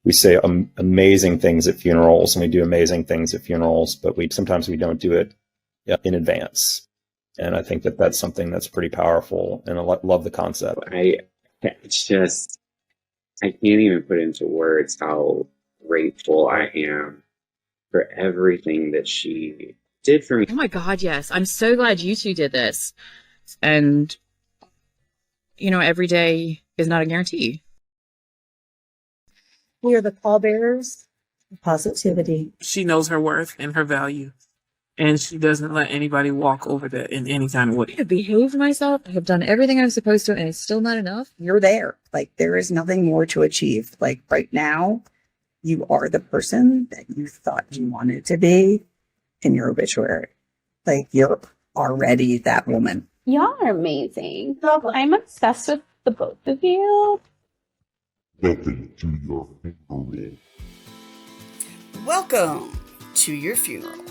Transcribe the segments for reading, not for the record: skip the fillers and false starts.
we say amazing things at funerals, and we do amazing things at funerals, but sometimes we don't do it in advance. And I think that that's something that's pretty powerful, and I love the concept. It's just, I can't even put into words how grateful I am for everything that she did for me. Oh my God, yes. I'm so glad you two did this. And, every day is not a guarantee. We are the pallbearers of positivity. She knows her worth and her value, and she doesn't let anybody walk over that in any kind of way. I have behaved myself. I have done everything I'm supposed to, and it's still not enough. You're there. There is nothing more to achieve. Right now, you are the person that you thought you wanted to be in your obituary. You're already that woman. Y'all are amazing. I'm obsessed with the both of you. Welcome to your funeral. Welcome to your funeral.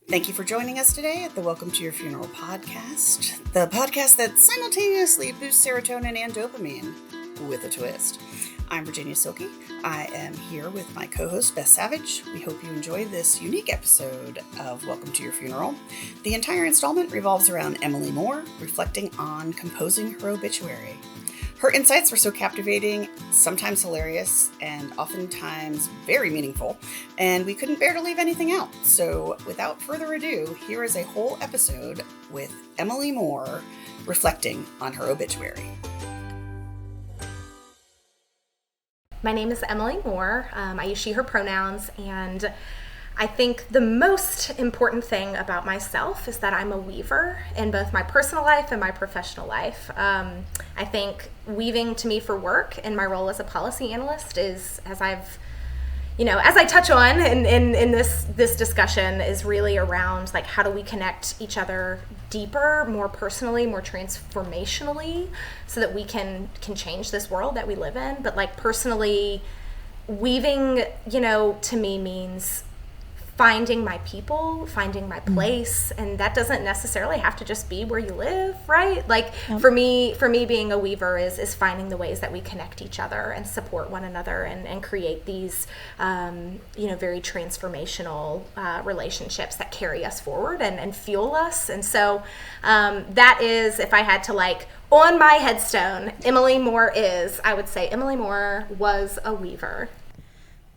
Thank you for joining us today at the Welcome to Your Funeral podcast, the podcast that simultaneously boosts serotonin and dopamine with a twist. I'm Virginia Silke. I am here with my co-host, Beth Savage. We hope you enjoy this unique episode of Welcome to Your Funeral. The entire installment revolves around Emily Moore, reflecting on composing her obituary. Her insights were so captivating, sometimes hilarious, and oftentimes very meaningful, and we couldn't bear to leave anything out. So without further ado, here is a whole episode with Emily Moore reflecting on her obituary. My name is Emily Moore. I use she, her pronouns, and I think the most important thing about myself is that I'm a weaver in both my personal life and my professional life. I think weaving to me for work in my role as a policy analyst is, as I touch on in this discussion, is really around how do we connect each other deeper, more personally, more transformationally, so that we can change this world that we live in. But personally, weaving, to me means finding my people, finding my place, and that doesn't necessarily have to just be where you live, right? For me being a weaver is finding the ways that we connect each other and support one another and create these very transformational relationships that carry us forward and fuel us. And so that is, if I had to on my headstone, Emily Moore I would say Emily Moore was a weaver.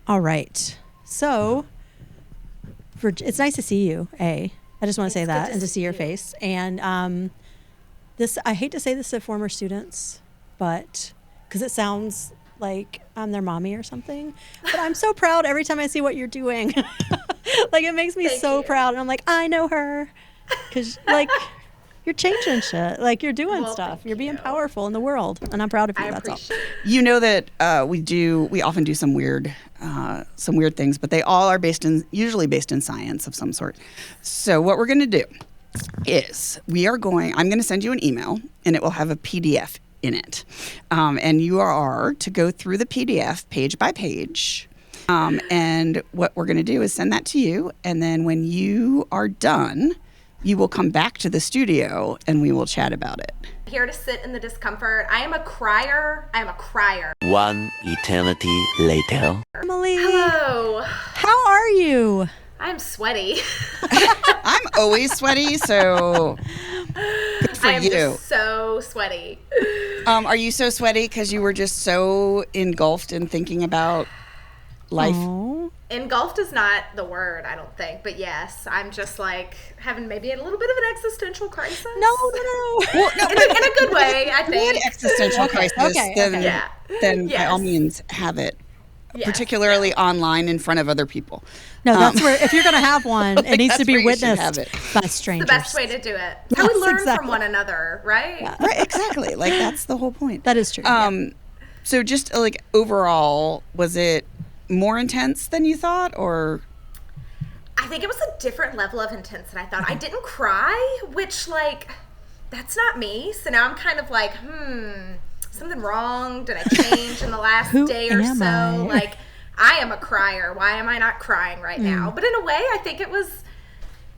All right. So it's nice to see you, I just want to say that, and to see your face. And I hate to say this to former students, but because it sounds like I'm their mommy or something, but I'm so proud every time I see what you're doing. It makes me so proud. And I'm I know her, because you're changing shit. You're doing stuff. You're being powerful in the world, and I'm proud of you. That's all. You know that we often do some weird things, but they all are usually based in science of some sort. So what we're going to do is I'm going to send you an email, and it will have a PDF in it. And you are to go through the PDF page by page. And what we're going to do is send that to you. And then when you are done, you will come back to the studio and we will chat about it. Here to sit in the discomfort. I am a crier. One eternity later. Emily. Hello. How are you? I'm sweaty. I'm always sweaty, so good for you. I'm just so sweaty. Are you so sweaty because you were just so engulfed in thinking about life? Aww. Engulfed is not the word, I don't think, but yes, I'm just having maybe a little bit of an existential crisis. No. Well, no, in a good way, I think. Good existential crisis. Then by all means have it, particularly online in front of other people. No, that's where, if you're going to have one, it needs to be witnessed by strangers. The best way to do it. How we learn from one another, right? Yeah. Right, exactly. That's the whole point. That is true. So just overall, was it more intense than you thought, or? I think it was a different level of intense than I thought. I didn't cry, which that's not me. So now I'm kind of something wrong? Did I change in the last day or so? I am a crier. Why am I not crying right now? But in a way, I think it was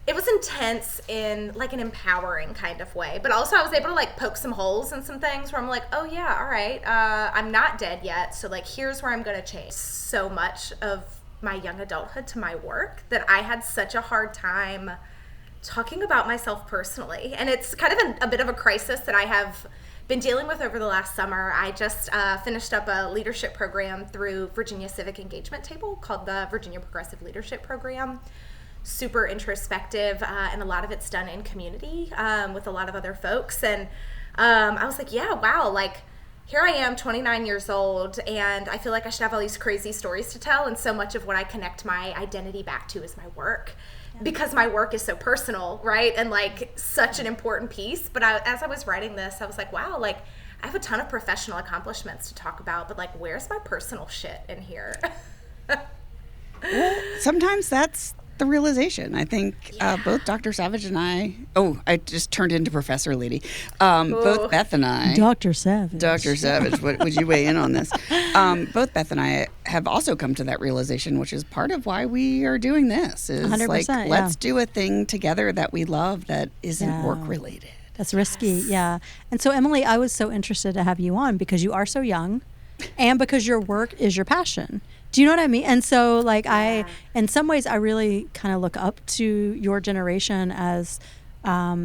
it was intense in like an empowering kind of way, but also I was able to like poke some holes in some things where I'm like, oh yeah, all right, I'm not dead yet, so like here's where I'm going to change. So much of my young adulthood to my work that I had such a hard time talking about myself personally, and it's kind of a bit of a crisis that I have been dealing with over the last summer. I just finished up a leadership program through Virginia Civic Engagement Table called the Virginia Progressive Leadership Program. Super introspective, and a lot of it's done in community with a lot of other folks. And I was like, yeah, wow, like here I am, 29 years old, and I feel like I should have all these crazy stories to tell. And so much of what I connect my identity back to is my work, because my work is so personal, right? And like such an important piece. But as I was writing this, I was like, wow, like I have a ton of professional accomplishments to talk about, but like where's my personal shit in here? Well, sometimes that's the realization. I think both Dr. Savage and I just turned into Professor Lady. Both Beth and I, Dr. Savage, what would you weigh in on this? Both Beth and I have also come to that realization, which is part of why we are doing this, is 100%, like, yeah. let's do a thing together that we love that isn't work related. That's risky. Yeah. And so Emily, I was so interested to have you on because you are so young and because your work is your passion. Do you know what I mean? And so like in some ways I really kind of look up to your generation as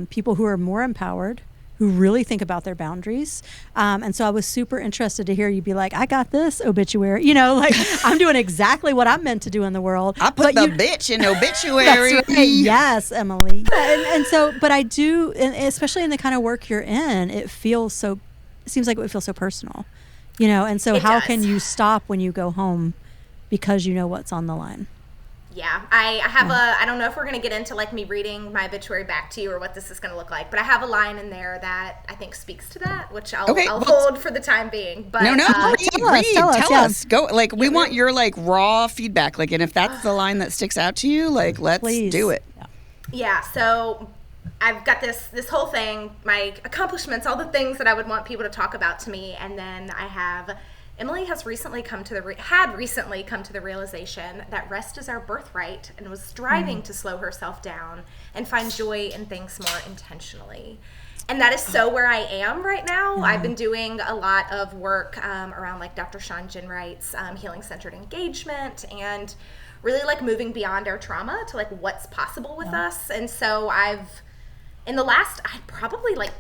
people who are more empowered, who really think about their boundaries. And so I was super interested to hear you be like, I got this, obituary. You know, like I'm doing exactly what I'm meant to do in the world. I put the bitch in obituary. That's right. Yes, Emily. And so, but I do, and especially in the kind of work you're in, it seems like it would feel so personal, you know? And so how can you stop when you go home because you know what's on the line? Yeah, I have I don't know if we're going to get into like me reading my obituary back to you or what this is going to look like, but I have a line in there that I think speaks to that, which I'll hold for the time being. But tell us. Go, like, we want your like raw feedback, like, and if that's the line that sticks out to you, like, let's do it. Yeah, so I've got this whole thing, my accomplishments, all the things that I would want people to talk about to me, and then I have Emily had recently come to the realization that rest is our birthright, and was striving to slow herself down and find joy in things more intentionally. And that is so where I am right now. I've been doing a lot of work around like Dr. Sean Ginwright's healing-centered engagement, and really like moving beyond our trauma to like what's possible with us. And so in the last, probably like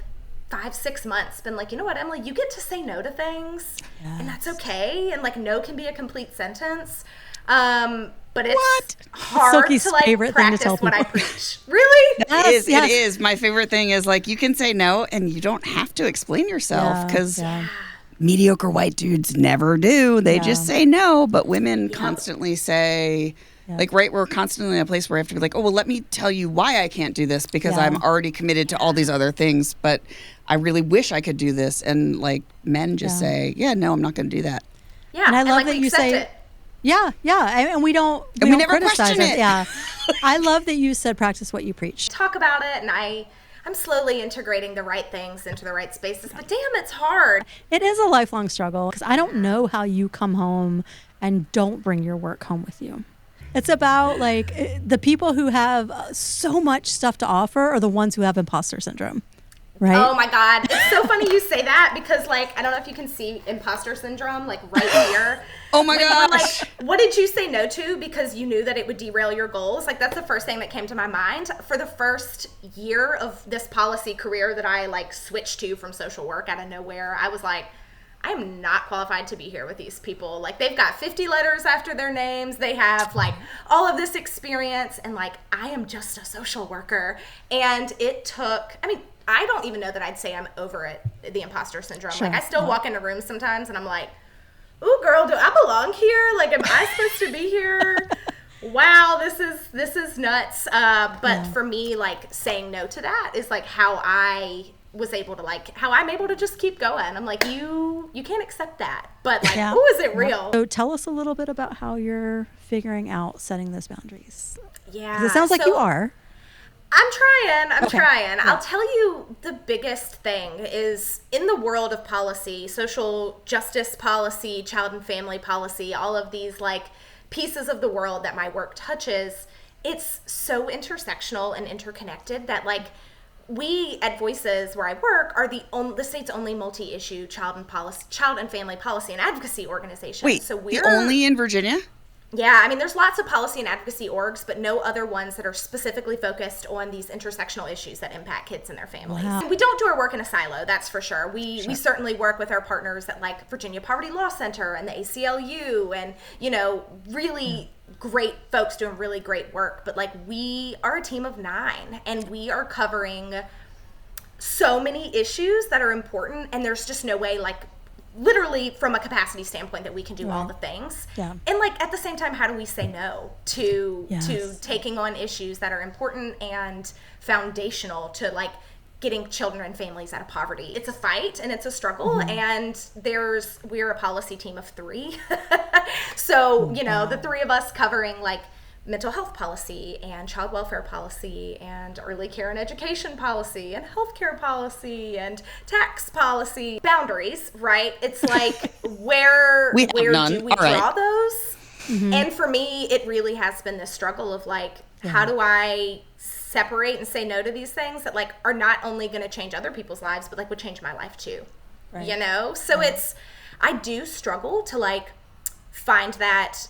5-6 months been like, you know what, Emily, you get to say no to things, and that's okay, and like no can be a complete sentence, but it's hard Silky's to like favorite practice thing to tell what I people. preach. Really? It is. My favorite thing is like you can say no and you don't have to explain yourself, because mediocre white dudes never do. They just say no, but women constantly say, like, right, we're constantly in a place where I have to be like, oh, well, let me tell you why I can't do this, because I'm already committed to all these other things, but I really wish I could do this. And like men just say, no, I'm not going to do that. Yeah, and I love like, that you say it. And we don't never criticize question it. Yeah. I love that you said practice what you preach. Talk about it, and I'm slowly integrating the right things into the right spaces, but damn, it's hard. It is a lifelong struggle, because I don't know how you come home and don't bring your work home with you. It's about like the people who have so much stuff to offer are the ones who have imposter syndrome. Right? Oh my God. It's so funny you say that, because like, I don't know if you can see imposter syndrome like right here. Oh my gosh. Like, what did you say no to because you knew that it would derail your goals? Like, that's the first thing that came to my mind. For the first year of this policy career that I like switched to from social work out of nowhere, I was like, I'm not qualified to be here with these people. Like, they've got 50 letters after their names. They have like all of this experience, and like, I am just a social worker. And it took, I don't even know that I'd say I'm over it, the imposter syndrome. Sure. Like, I still walk into rooms sometimes and I'm like, ooh, girl, do I belong here? Like, am I supposed to be here? Wow, this is nuts. But for me, like, saying no to that is like how I was able to, like, how I'm able to just keep going. I'm like, you can't accept that. But like, ooh, is it real? So tell us a little bit about how you're figuring out setting those boundaries. Yeah. 'Cause it sounds like you are. I'm trying. I'll tell you, the biggest thing is in the world of policy, social justice policy, child and family policy, all of these like pieces of the world that my work touches, it's so intersectional and interconnected that like we at Voices, where I work, are the state's only multi-issue child and family policy and advocacy organization. Wait, so we're only in Virginia? Yeah, I mean, there's lots of policy and advocacy orgs, but no other ones that are specifically focused on these intersectional issues that impact kids and their families. Wow. We don't do our work in a silo, that's for sure. We certainly work with our partners at like Virginia Poverty Law Center and the ACLU and, you know, really great folks doing really great work. But like we are a team of 9 and we are covering so many issues that are important, and there's just no way like literally from a capacity standpoint that we can do all the things. Yeah. And like at the same time, how do we say no to taking on issues that are important and foundational to like getting children and families out of poverty? It's a fight and it's a struggle, and we're a policy team of 3. So, you know, the 3 of us covering like mental health policy and child welfare policy and early care and education policy and healthcare policy and tax policy. Boundaries, right? It's like where do we draw those? And for me, it really has been this struggle of like, how do I separate and say no to these things that like are not only going to change other people's lives, but like would change my life too, you know? So I do struggle to like find that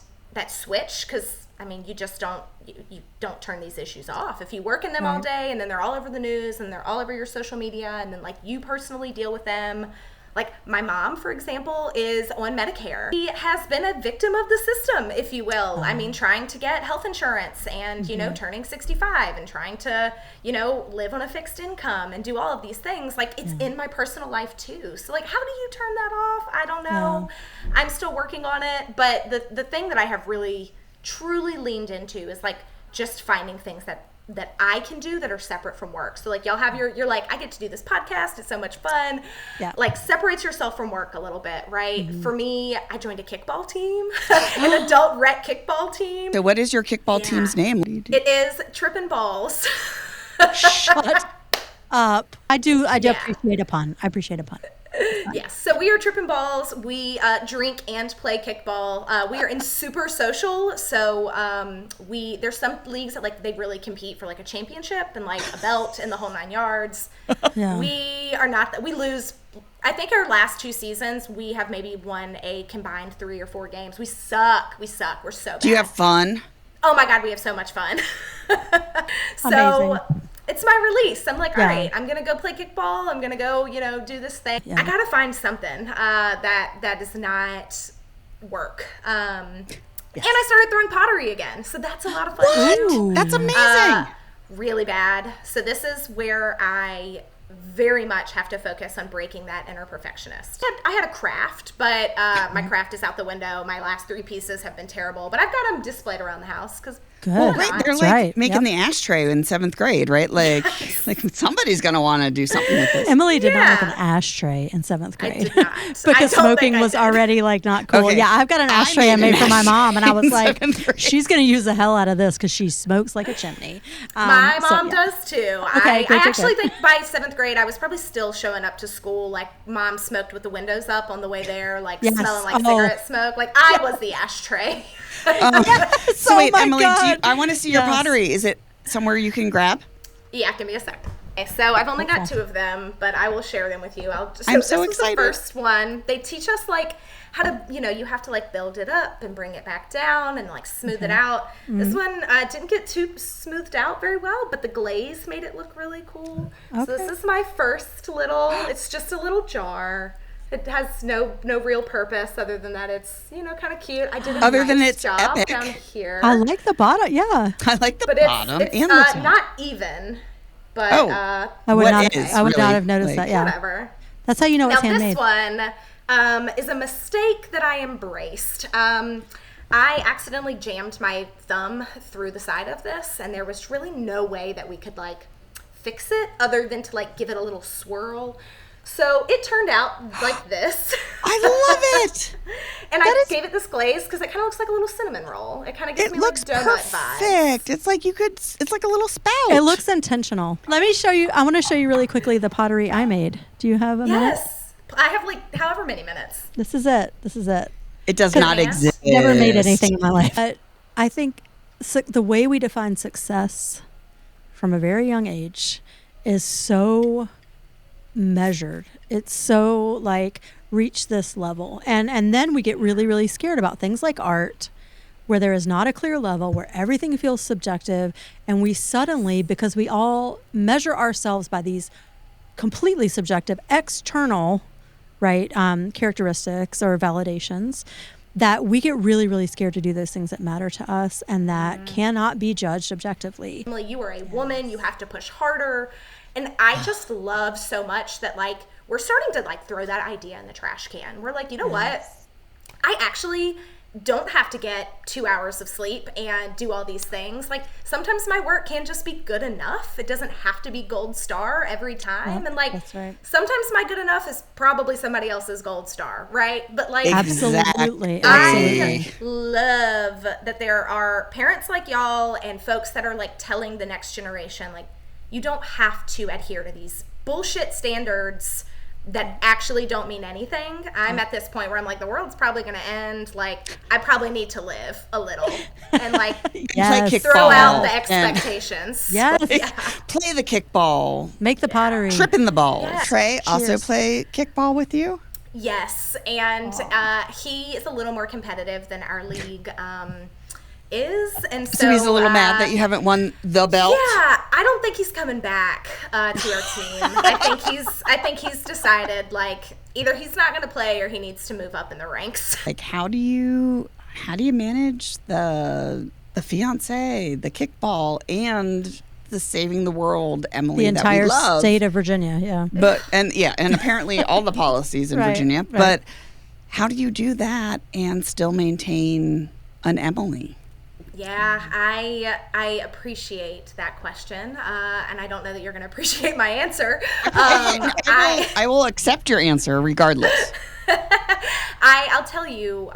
switch, because I mean, you just don't turn these issues off. If you work in them all day and then they're all over the news and they're all over your social media and then like you personally deal with them. Like my mom, for example, is on Medicare. She has been a victim of the system, if you will. I mean, trying to get health insurance and, you know, turning 65 and trying to, you know, live on a fixed income and do all of these things. Like it's in my personal life too. So like, how do you turn that off? I don't know. I'm still working on it. But the thing that I have really truly leaned into is like just finding things that I can do that are separate from work. So like y'all have you're like, I get to do this podcast, it's so much fun. Like separates yourself from work a little bit, right? For me, I joined a kickball team, an adult rec kickball team. So what is your kickball team's name? What do you do? It is Trippin' Balls. Shut up. I do appreciate a pun. I appreciate a pun. Yes, so we are Trippin' Balls. We drink and play kickball. We are in super social, so there's some leagues that like they really compete for like a championship and like a belt and the whole 9 yards. We are not. We lose. I think our last 2 seasons we have maybe won a combined 3 or 4 games. We suck. We're so bad. Do you have fun? Oh my God, we have so much fun. Amazing. It's my release. I'm like, all right, I'm going to go play kickball. I'm going to go, you know, do this thing. I got to find something that does not work. And I started throwing pottery again. So that's a lot of fun. What? That's amazing. Really bad. So this is where I very much have to focus on breaking that inner perfectionist. I had a craft, but my craft is out the window. My last 3 pieces have been terrible, but I've got them displayed around the house because they're like making the ashtray in 7th grade, right? Like, like somebody's going to want to do something with this. Emily did not make an ashtray in 7th grade. I did not. Because smoking was already like not cool. Okay. Yeah, I've got an ashtray I made for my mom, and I was like, she's going to use the hell out of this because she smokes like a chimney. My mom does too. I actually think by 7th grade, I was probably still showing up to school like mom smoked with the windows up on the way there, like smelling like cigarette smoke. Like I was the ashtray. So wait, Emily, I want to see your pottery. Is it somewhere you can grab? Yeah, give me a sec. Okay, so I've only got 2 of them, but I will share them with you. I'm so excited. This is the first one. They teach us like how to, you know, you have to like build it up and bring it back down and like smooth it out. This one didn't get too smoothed out very well, but the glaze made it look really cool. So this is my first little, it's just a little jar. It has no real purpose other than that it's, you know, kind of cute. I did a nice job epic. down here. I like the bottom. Yeah. I like the bottom it's and the top. not even, but I would not have noticed that. Yeah. Whatever. That's how you know it's handmade. This one is a mistake that I embraced. I accidentally jammed my thumb through the side of this, and there was really no way that we could like fix it other than to like give it a little swirl. So it turned out like this. I love it. And I gave it this glaze because it kind of looks like a little cinnamon roll. It kind of gives me like donut vibes. Perfect. It's like it's like a little spout. It looks intentional. Let me show you. I want to show you really quickly the pottery I made. Do you have a minute? Yes. I have like however many minutes. This is it. It does not exist. Never made anything in my life. But I think the way we define success from a very young age is so measured. It's so like reach this level. And then we get really, really scared about things like art, where there is not a clear level, where everything feels subjective. And we suddenly, because we all measure ourselves by these completely subjective, external, right, characteristics or validations, that we get really, really scared to do those things that matter to us and that cannot be judged objectively. Emily, you are a woman, you have to push harder. And I just love so much that like we're starting to like throw that idea in the trash can. We're like, you know what? I actually don't have to get 2 hours of sleep and do all these things. Like sometimes my work can just be good enough. It doesn't have to be gold star every time. Yep, and like that's right. sometimes my good enough is probably somebody else's gold star, right? But like Absolutely. I love that there are parents like y'all and folks that are like telling the next generation, like, you don't have to adhere to these bullshit standards that actually don't mean anything. I'm at this point where I'm like, the world's probably going to end. Like, I probably need to live a little and like throw out the expectations. Yes. Play the kickball. Make the pottery. Trip in the balls. Yes. Trey also Cheers. play kickball with you? Yes, and he is a little more competitive than our league is, and So he's a little mad that you haven't won the belt? Yeah, I don't think he's coming back to our team. I think he's decided like either he's not going to play or he needs to move up in the ranks. Like how do you manage the fiance, the kickball, and the saving the world Emily The entire that we love? state of Virginia, yeah. But and apparently all the policies in Virginia. Right. But how do you do that and still maintain an Emily? Yeah, I appreciate that question, and I don't know that you're going to appreciate my answer. I will accept your answer regardless. I'll tell you,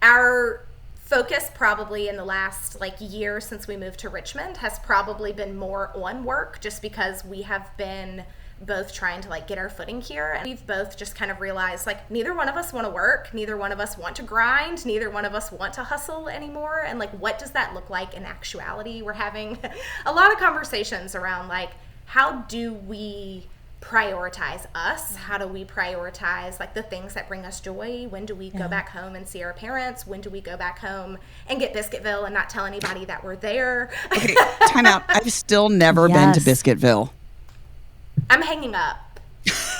our focus probably in the last like year since we moved to Richmond has probably been more on work, just because we have been both trying to like get our footing here, and we've both just kind of realized like neither one of us want to work, neither one of us want to grind, neither one of us want to hustle anymore. And like what does that look like in actuality? We're having a lot of conversations around like how do we prioritize us? How do we prioritize like the things that bring us joy? When do we go back home and see our parents? When do we go back home and get Biscuitville and not tell anybody that we're there? Okay, time out. I've still never been to Biscuitville. I'm hanging up.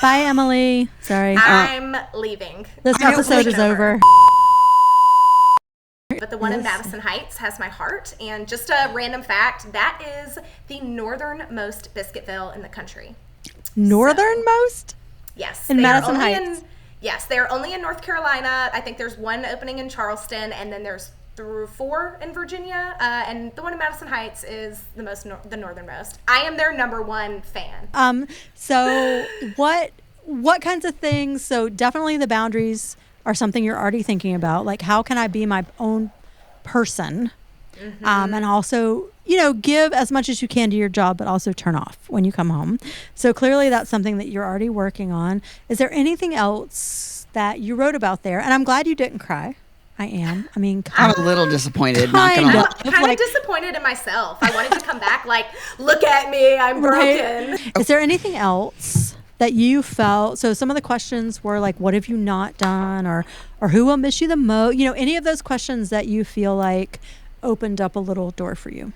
Bye, Emily. Sorry. I'm leaving. This episode is over. But the one in Madison Heights has my heart. And just a random fact, that is the northernmost Biscuitville in the country. Northernmost? Yes. In Madison Heights? Yes, they're only in North Carolina. I think there's one opening in Charleston, and then there's 4 in Virginia, and the one in Madison Heights is the northernmost. I am their #1 fan. So what kinds of things? So definitely the boundaries are something you're already thinking about. Like how can I be my own person, and also give as much as you can to your job, but also turn off when you come home. So clearly that's something that you're already working on. Is there anything else that you wrote about there? And I'm glad you didn't cry. I am. I mean, I'm a little disappointed. Not gonna lie. I'm kind of disappointed in myself. I wanted to come back like, look at me, I'm broken. Is there anything else that you felt? So some of the questions were like, what have you not done, or who will miss you the most? Any of those questions that you feel like opened up a little door for you?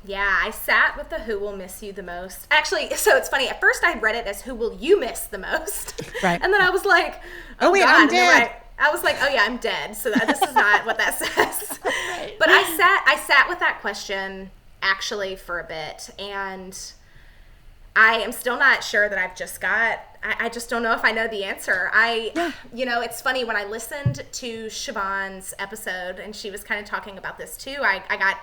Yeah, I sat with the who will miss you the most. Actually, so it's funny. At first I read it as who will you miss the most? Right. And then I was like, oh wait, God. I'm dead. I was like, oh yeah, I'm dead. So this is not what that says. Right. But I sat with that question actually for a bit, and I am still not sure that I've just got, I just don't know if I know the answer. It's funny, when I listened to Siobhan's episode and she was kind of talking about this too, I got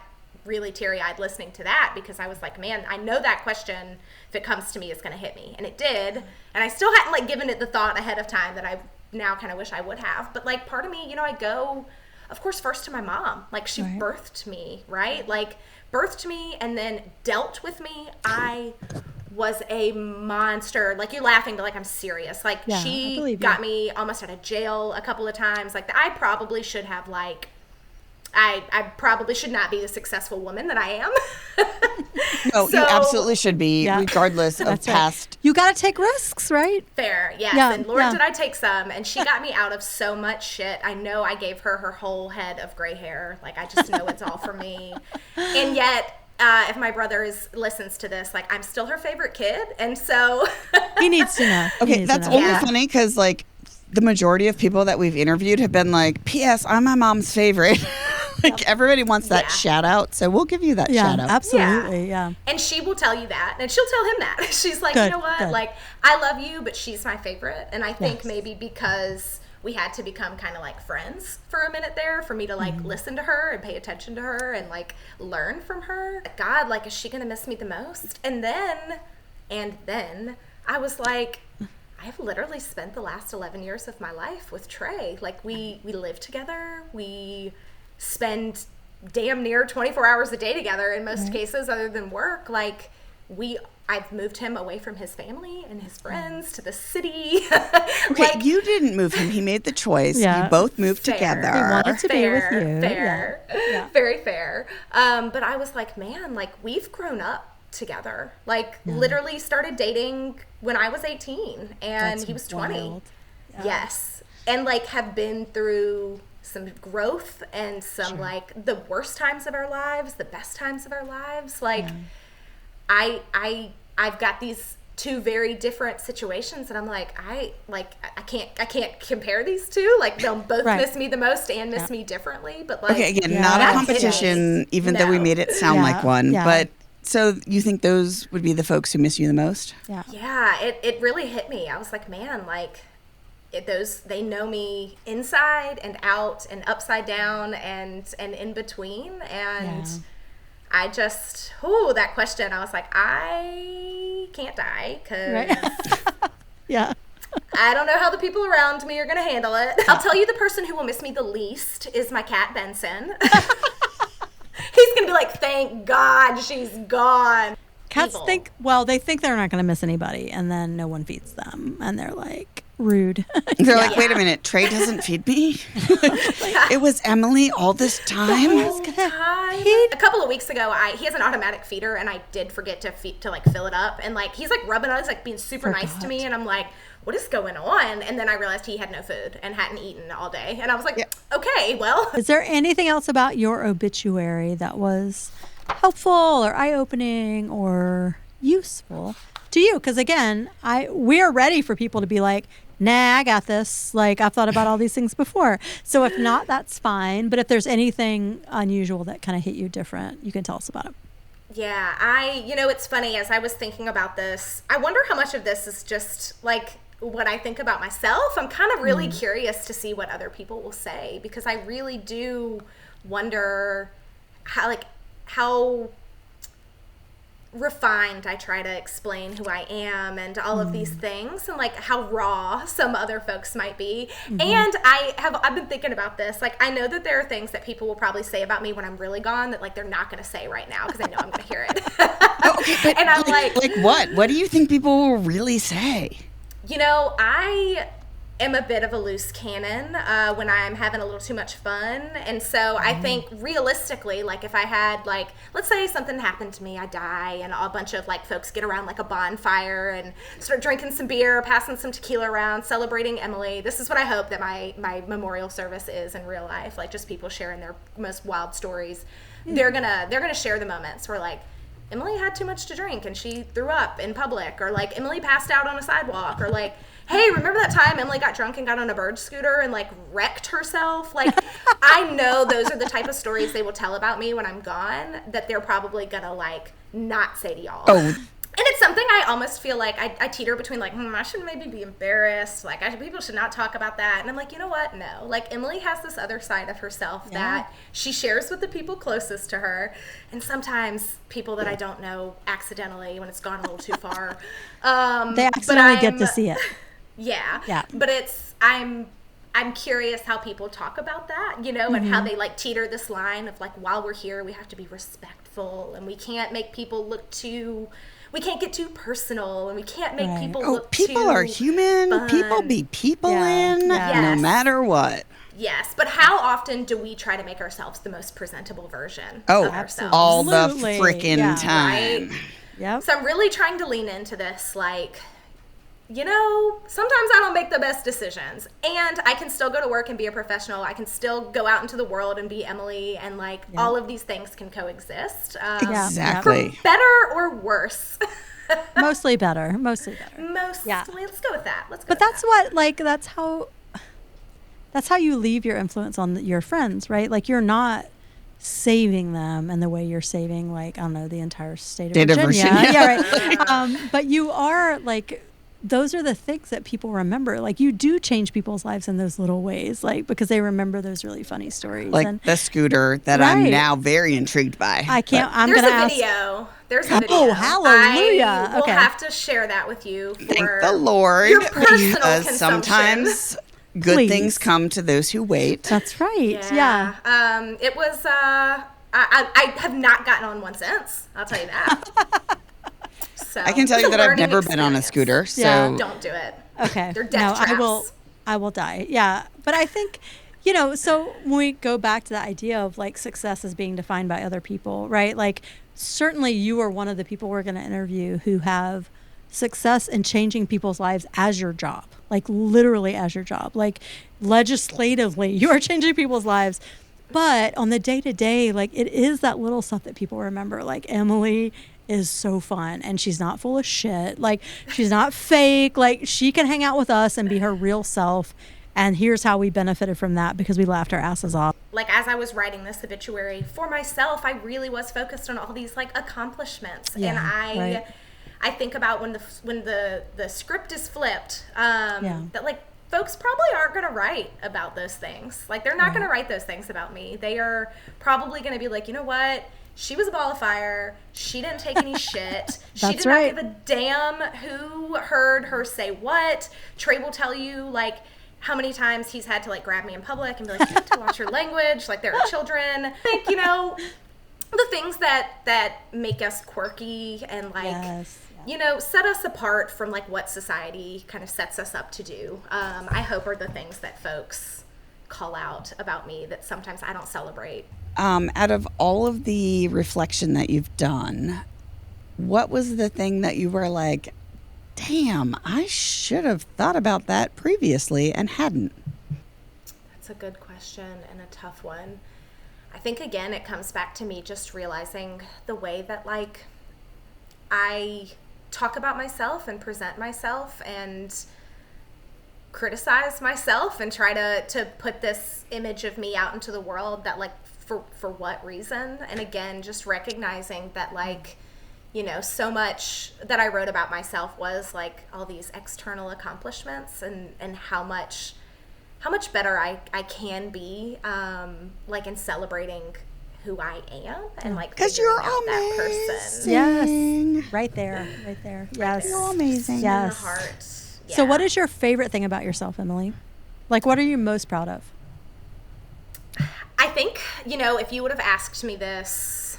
really teary-eyed listening to that, because I was like, man, I know that question, if it comes to me, is going to hit me. And it did. And I still hadn't like given it the thought ahead of time that I now kind of wish I would have. But like part of me, I go, of course, first to my mom. Like she birthed me, right? Like birthed me and then dealt with me. I was a monster. Like, you're laughing, but like I'm serious. Like she got me almost out of jail a couple of times. Like I probably should have like I probably should not be the successful woman that I am. No, you absolutely should be, regardless of past. You got to take risks, right? Fair, yes. Yeah, And Lord, yeah. did I take some. And she got me out of so much shit. I know I gave her her whole head of gray hair. Like, I just know it's all for me. And yet, if my brother listens to this, like, I'm still her favorite kid. And so... He needs to know. Okay, that's only funny because, like, the majority of people that we've interviewed have been like, P.S., I'm my mom's favorite. Like, everybody wants that shout out, so we'll give you that shout out. Absolutely, yeah. And she will tell you that, and she'll tell him that. She's like, you know what? Like, I love you, but she's my favorite. And I think maybe because we had to become kind of like friends for a minute there for me to like listen to her and pay attention to her and like learn from her. God, like, is she going to miss me the most? And then I was like, I've literally spent the last 11 years of my life with Trey. Like, we live together. We spend damn near 24 hours a day together in most cases other than work. Like, I've moved him away from his family and his friends to the city. Okay, like, you didn't move him. He made the choice. You both moved together. He wanted to be with you. Fair. Yeah. Very fair. But I was like, man, like, we've grown up together. Like, literally started dating when I was 18 and he was 20. Yes. And like have been through some growth and some like the worst times of our lives, the best times of our lives. Like I've got these two very different situations and I'm like, I can't compare these two. Like, they'll both miss me the most and miss me differently. But like, okay, again, not a competition, even though we made it sound like one. But so you think those would be the folks who miss you the most? Yeah, it really hit me. I was like, man, like, they know me inside and out and upside down and in between. And I just, that question, I was like, I can't die because I don't know how the people around me are going to handle it. I'll tell you, the person who will miss me the least is my cat, Benson. He's going to be like, thank God she's gone. Cats think they're not going to miss anybody, and then no one feeds them, and they're like, rude. They're like, wait a minute, Trey doesn't feed me? It was Emily all this time? A couple of weeks ago, he has an automatic feeder, and I did forget to like fill it up, and like he's like rubbing on it, like being super nice to me, and I'm like, what is going on? And then I realized he had no food and hadn't eaten all day, and I was like, okay, well. Is there anything else about your obituary that was helpful or eye-opening or useful to you? Because again, we're ready for people to be like, nah, I got this. Like, I've thought about all these things before. So if not, that's fine. But if there's anything unusual that kind of hit you different, you can tell us about it. Yeah, it's funny, as I was thinking about this, I wonder how much of this is just like what I think about myself. I'm kind of really curious to see what other people will say, because I really do wonder how refined I try to explain who I am and all of these things, and like how raw some other folks might be. And I've been thinking about this. Like, I know that there are things that people will probably say about me when I'm really gone that like they're not going to say right now because I know I'm going to hear it. But and I'm like what? What do you think people will really say? I am a bit of a loose cannon when I'm having a little too much fun. And so I think realistically, like if I had like, let's say something happened to me, I die, and a bunch of like folks get around like a bonfire and start drinking some beer, passing some tequila around, celebrating Emily. This is what I hope that my memorial service is in real life. Like, just people sharing their most wild stories. They're gonna share the moments where like, Emily had too much to drink and she threw up in public, or like Emily passed out on a sidewalk, or like, hey, remember that time Emily got drunk and got on a bird scooter and like wrecked herself? Like, I know those are the type of stories they will tell about me when I'm gone that they're probably gonna like not say to y'all. And it's something I almost feel like I teeter between like, I should maybe be embarrassed. Like, people should not talk about that. And I'm like, you know what? No. Like, Emily has this other side of herself that she shares with the people closest to her. And sometimes people that I don't know accidentally, when it's gone a little too far. They accidentally get to see it. Yeah. But I'm curious how people talk about that, and how they like teeter this line of like, while we're here, we have to be respectful, and we can't make people we can't get too personal, and we can't make people look people too are human. fun. People be people no matter what. Yes, but how often do we try to make ourselves the most presentable version Oh, of ourselves? all the Absolutely. freaking Yeah. time. Right? Yep. So I'm really trying to lean into this, like, you know, sometimes I don't make the best decisions, and I can still go to work and be a professional. I can still go out into the world and be Emily, and like all of these things can coexist. Exactly. For better or worse. Mostly better. Mostly better. Mostly. Let's go with that. But that's what, like, that's how you leave your influence on your friends, right? Like, you're not saving them in the way you're saving, like, I don't know, the entire state of Virginia. Yeah, right. But you are, like, those are the things that people remember. Like, you do change people's lives in those little ways, like, because they remember those really funny stories. Like and the scooter that I'm now very intrigued by. I can't. I'm There's gonna a ask. video. There's a video. Oh, hallelujah! I will Okay. have to share that with you. For Thank the Lord. Your personal consumption. Sometimes good Please. things come to those who wait. That's right. Yeah. It was. I have not gotten on one since. I'll tell you that. So I can tell it's you a that I've learning never been on a experience. scooter. So Yeah. Don't do it. Okay. They're death traps. I will die. Yeah. But I think, you know, so when we go back to the idea of like success as being defined by other people, right? Like, certainly you are one of the people we're going to interview who have success in changing people's lives as your job, like literally as your job, like legislatively, you are changing people's lives. But on the day to day, like, it is that little stuff that people remember. Like, Emily is so fun and she's not full of shit. Like, she's not fake. Like, she can hang out with us and be her real self. And here's how we benefited from that because we laughed our asses off. Like, as I was writing this obituary for myself, I really was focused on all these like accomplishments. Yeah, and I think about when the script is flipped, that like folks probably aren't going to write about those things. Like, they're not going to write those things about me. They are probably going to be like, you know what? She was a ball of fire. She didn't take any shit. She did not give a damn who heard her say what. Trey will tell you, like, how many times he's had to, like, grab me in public and be like, you have to watch your language. Like, there are children. I think, you know, the things that make us quirky and, like, you know, set us apart from, like, what society kind of sets us up to do, I hope are the things that folks call out about me that sometimes I don't celebrate. Out of all of the reflection that you've done, what was the thing that you were like, damn, I should have thought about that previously and hadn't? That's a good question and a tough one. I think, again, it comes back to me just realizing the way that, like, I talk about myself and present myself and criticize myself and try to put this image of me out into the world that, like, for what reason? And again, just recognizing that, like, you know, so much that I wrote about myself was like all these external accomplishments and how much better I can be, like, in celebrating who I am and, like, because you're out amazing. that person. Yes. Right there. Yes. You're amazing. Yes. In the heart. Yeah. So what is your favorite thing about yourself, Emily? Like, what are you most proud of? I think, you know, if you would have asked me this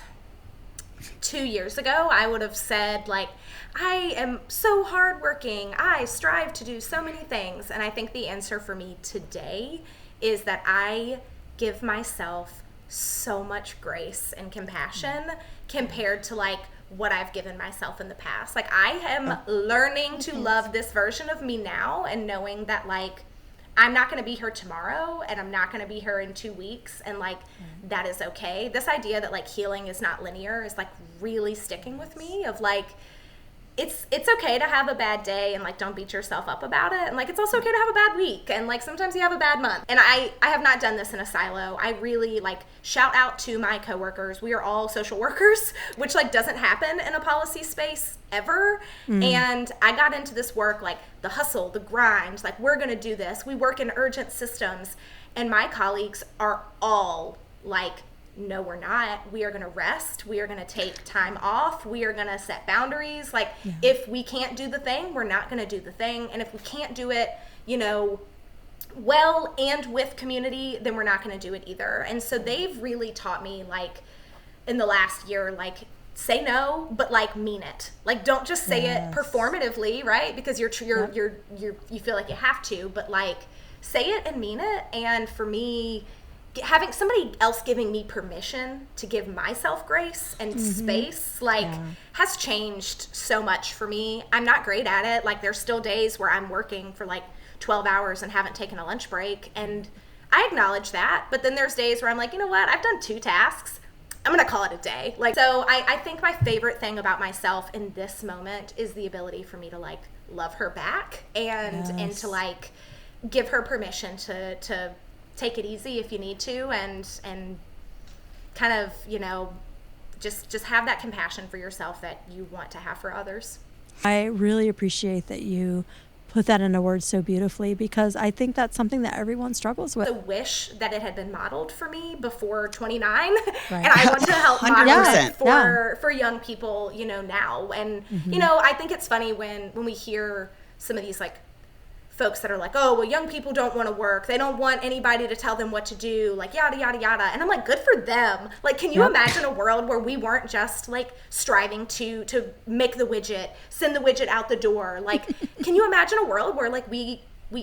2 years ago, I would have said, like, I am so hardworking. I strive to do so many things. And I think the answer for me today is that I give myself so much grace and compassion compared to, like, what I've given myself in the past. Like, I am learning to love this version of me now and knowing that, like, I'm not going to be her tomorrow and I'm not going to be her in 2 weeks, and, like, that is okay. This idea that, like, healing is not linear is, like, really sticking with me, of, like, it's okay to have a bad day and, like, don't beat yourself up about it, and, like, it's also okay to have a bad week, and, like, sometimes you have a bad month. And I have not done this in a silo. I really, like, shout out to my coworkers. We are all social workers, which, like, doesn't happen in a policy space ever. And I got into this work, like, the hustle, the grind, like, we're gonna do this. We work in urgent systems, and my colleagues are all like, no, we're not. We are going to rest. We are going to take time off. We are going to set boundaries. Like, if we can't do the thing, we're not going to do the thing. And if we can't do it, you know, well and with community, then we're not going to do it either. And so they've really taught me, like, in the last year, like, say no, but, like, mean it. Like, don't just say it performatively, right? Because you feel like you have to, but, like, say it and mean it. And for me, having somebody else giving me permission to give myself grace and space, like, has changed so much for me. I'm not great at it. Like, there's still days where I'm working for like 12 hours and haven't taken a lunch break. And I acknowledge that. But then there's days where I'm like, you know what? I've done 2 tasks. I'm going to call it a day. Like, so I think my favorite thing about myself in this moment is the ability for me to like love her back and to like give her permission to take it easy if you need to, and kind of, you know, just have that compassion for yourself that you want to have for others. I really appreciate that you put that into words so beautifully, because I think that's something that everyone struggles with. I wish that it had been modeled for me before 29, and I want to help model 100%. it for young people, you know, now. And you know, I think it's funny when we hear some of these like folks that are like, oh, well, young people don't want to work. They don't want anybody to tell them what to do, like yada, yada, yada. And I'm like, good for them. Like, can you imagine a world where we weren't just like striving to make the widget, send the widget out the door? Like, can you imagine a world where like we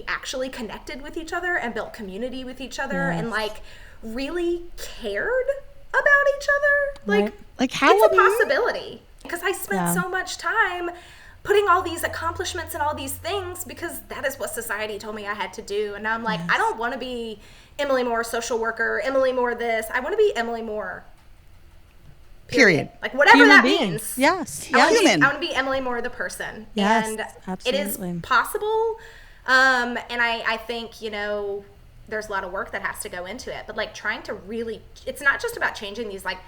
actually connected with each other and built community with each other and like really cared about each other? Like how it's a possibility. Because I spent so much time putting all these accomplishments and all these things because that is what society told me I had to do. And now I'm like, I don't want to be Emily Moore, social worker, Emily Moore this. I want to be Emily Moore. Period. Like whatever Human that being. means. Yes. I want to be Emily Moore, the person. Yes, And absolutely. it is possible. And I think, you know, there's a lot of work that has to go into it. But like trying to really, it's not just about changing these like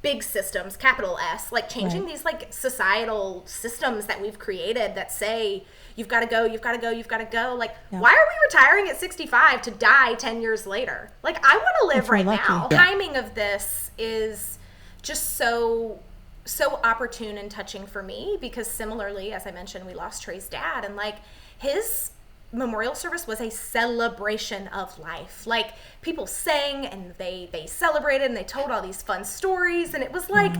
big systems, capital S, like changing these like societal systems that we've created that say you've got to go, you've got to go, you've got to go. Like, why are we retiring at 65 to die 10 years later? Like, I want to live right now. Timing of this is just so opportune and touching for me because similarly, as I mentioned, we lost Trey's dad, and like his memorial service was a celebration of life. Like people sang and they celebrated and they told all these fun stories, and it was like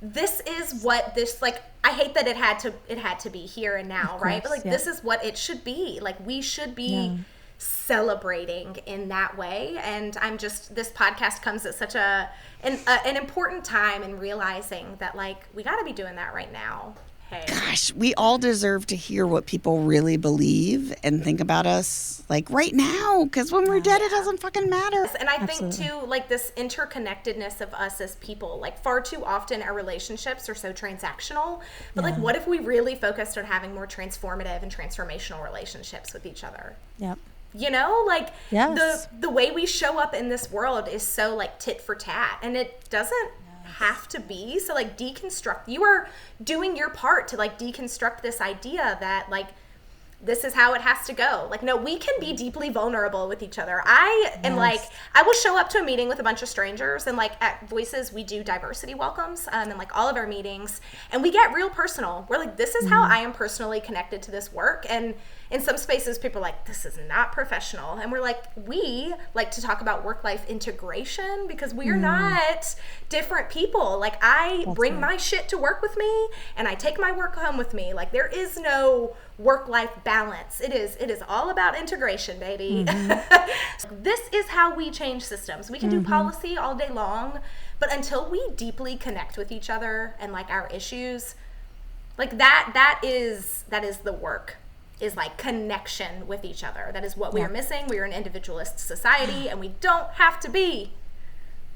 this is what this, like, I hate that it had to be here and now, right? But like this is what it should be. Like we should be celebrating in that way. And I'm just, this podcast comes at such an important time in realizing that like we got to be doing that right now. Gosh, we all deserve to hear what people really believe and think about us like right now, because when we're dead, it doesn't fucking matter. And I think too, like this interconnectedness of us as people, like far too often our relationships are so transactional, but like what if we really focused on having more transformative and transformational relationships with each other? Yep. You know, like the way we show up in this world is so like tit for tat, and it doesn't have to be. So like deconstruct, you are doing your part to like deconstruct this idea that like this is how it has to go. Like, no, we can be deeply vulnerable with each other. I am like, I will show up to a meeting with a bunch of strangers, and like at Voices, we do diversity welcomes and like all of our meetings, and we get real personal. We're like, this is how I am personally connected to this work. And in some spaces, people are like, this is not professional. And we're like, we like to talk about work-life integration because we are not different people. Like I bring my shit to work with me and I take my work home with me. Like there is no work-life balance. It is all about integration, baby. This is how we change systems. We can do policy all day long, but until we deeply connect with each other and like our issues, like that is the work. Is like connection with each other. That is what we are missing. We are an individualist society, and we don't have to be.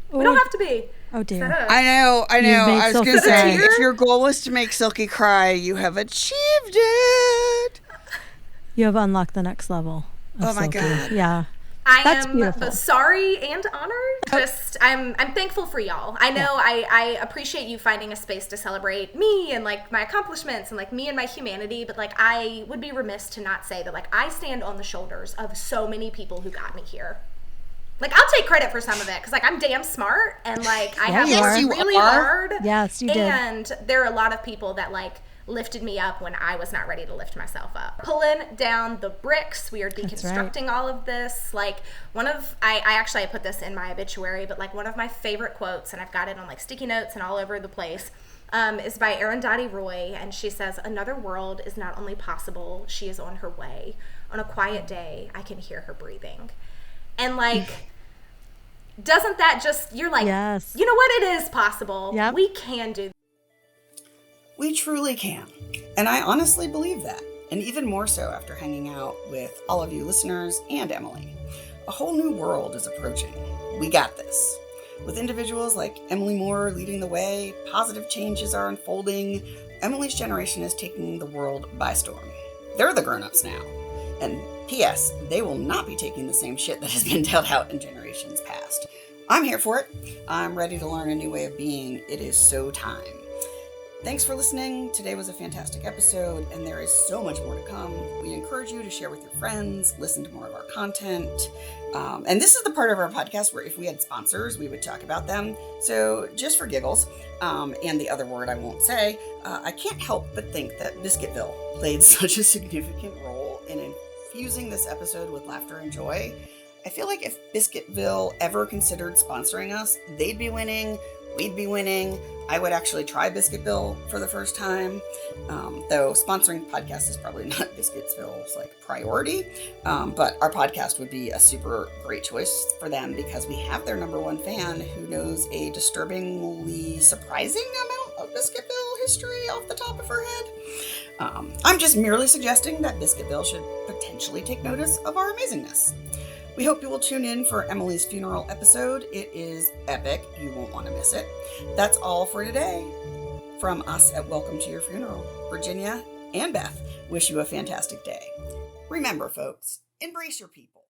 We don't have to be. Oh dear. I know. I was going to say, if your goal is to make Silky cry, you have achieved it. You have unlocked the next level. Oh my God. Yeah. That's beautiful. Sorry and honored. Just I'm thankful for y'all. I know I appreciate you finding a space to celebrate me and like my accomplishments and like me and my humanity, but like I would be remiss to not say that like I stand on the shoulders of so many people who got me here. Like I'll take credit for some of it because like I'm damn smart and like I have worked really hard. Yes, you did. And there are a lot of people that like lifted me up when I was not ready to lift myself up. Pulling down the bricks, we are deconstructing all of this. Like I put this in my obituary, but like one of my favorite quotes, and I've got it on like sticky notes and all over the place, is by Arundhati Roy, and she says, "Another world is not only possible, she is on her way. on a quiet day, I can hear her breathing. And like, doesn't that just, you're like, Yes. you know what, it is possible. Yep. We can do. We truly can. And I honestly believe that. And even more so after hanging out with all of you listeners and Emily. A whole new world is approaching. We got this. With individuals like Emily Moore leading the way, positive changes are unfolding. Emily's generation is taking the world by storm. They're the grown-ups now. And P.S., they will not be taking the same shit that has been dealt out in generations past. I'm here for it. I'm ready to learn a new way of being. It is so time. Thanks for listening. Today was a fantastic episode, and there is so much more to come. We encourage you to share with your friends, listen to more of our content. And this is the part of our podcast where if we had sponsors, we would talk about them. So just for giggles, and the other word I won't say, I can't help but think that Biscuitville played such a significant role in infusing this episode with laughter and joy. I feel like if Biscuitville ever considered sponsoring us, they'd be winning. We'd be winning. I would actually try Biscuitville for the first time, though sponsoring podcasts is probably not Biscuitville's priority, but our podcast would be a super great choice for them because we have their number one fan who knows a disturbingly surprising amount of Biscuitville history off the top of her head. I'm just merely suggesting that Biscuitville should potentially take notice of our amazingness. We hope you will tune in for Emily's funeral episode. It is epic. You won't want to miss it. That's all for today. From us at Welcome to Your Funeral, Virginia and Beth wish you a fantastic day. Remember, folks, embrace your people.